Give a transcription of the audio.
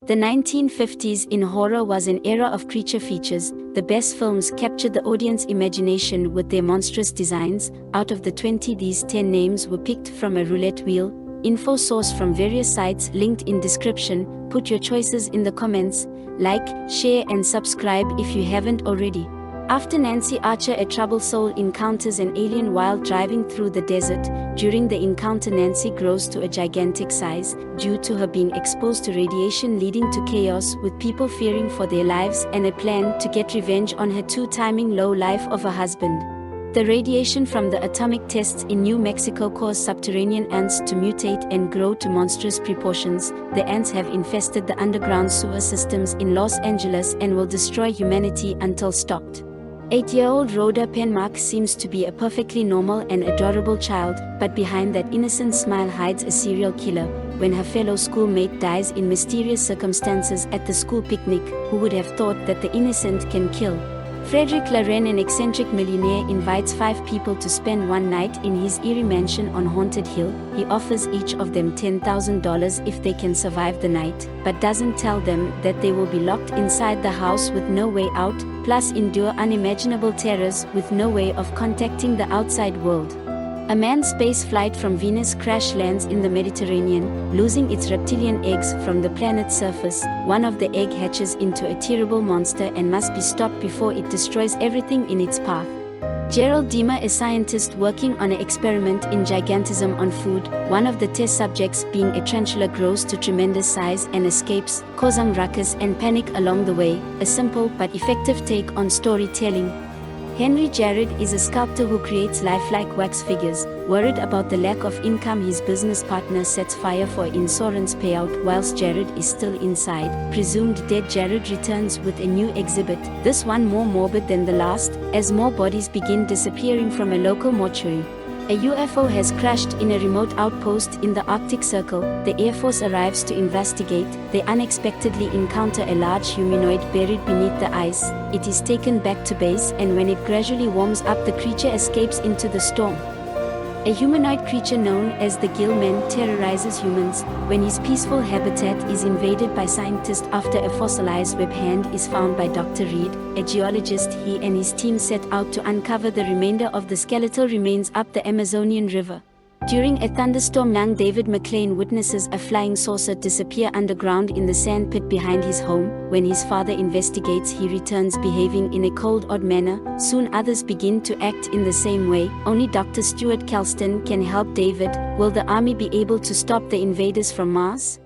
The 1950s in horror was an era of creature features. The best films captured the audience imagination with their monstrous designs. Out of the 20, these 10 names were picked from a roulette wheel. Info sourced from various sites linked in description. Put your choices in the comments. Like, share and subscribe if you haven't already. After Nancy Archer, a troubled soul, encounters an alien while driving through the desert. During the encounter, Nancy grows to a gigantic size due to her being exposed to radiation, leading to chaos, with people fearing for their lives and a plan to get revenge on her two-timing low life of a husband. The radiation from the atomic tests in New Mexico caused subterranean ants to mutate and grow to monstrous proportions. The ants have infested the underground sewer systems in Los Angeles and will destroy humanity until stopped. 8-year-old Rhoda Penmark seems to be a perfectly normal and adorable child, but behind that innocent smile hides a serial killer. When her fellow schoolmate dies in mysterious circumstances at the school picnic, who would have thought that the innocent can kill? Frederick Loren, an eccentric millionaire, invites 5 people to spend one night in his eerie mansion on Haunted Hill. He offers each of them $10,000 if they can survive the night, but doesn't tell them that they will be locked inside the house with no way out, plus endure unimaginable terrors with no way of contacting the outside world. A manned space flight from Venus crash lands in the Mediterranean, losing its reptilian eggs from the planet's surface. One of the egg hatches into a terrible monster and must be stopped before it destroys everything in its path. Gerald Deemer, a scientist working on an experiment in gigantism on food. One of the test subjects, being a tarantula, grows to tremendous size and escapes, causing ruckus and panic along the way. A simple but effective take on storytelling. Henry Jared is a sculptor who creates lifelike wax figures. Worried about the lack of income, his business partner sets fire for an insurance payout whilst Jared is still inside. Presumed dead, Jared returns with a new exhibit, this one more morbid than the last, as more bodies begin disappearing from a local mortuary. A UFO has crashed in a remote outpost in the Arctic Circle. The Air Force arrives to investigate. They unexpectedly encounter a large humanoid buried beneath the ice. It is taken back to base, and when it gradually warms up, the creature escapes into the storm. A humanoid creature known as the Gill-Man terrorizes humans when his peaceful habitat is invaded by scientists. After a fossilized web hand is found by Dr. Reed, a geologist, he and his team set out to uncover the remainder of the skeletal remains up the Amazonian River. During a thunderstorm, young David McLean witnesses a flying saucer disappear underground in the sand pit behind his home. When his father investigates, he returns behaving in a cold, odd manner. Soon others begin to act in the same way. Only Dr. Stuart Kelston can help David. Will the army be able to stop the invaders from Mars?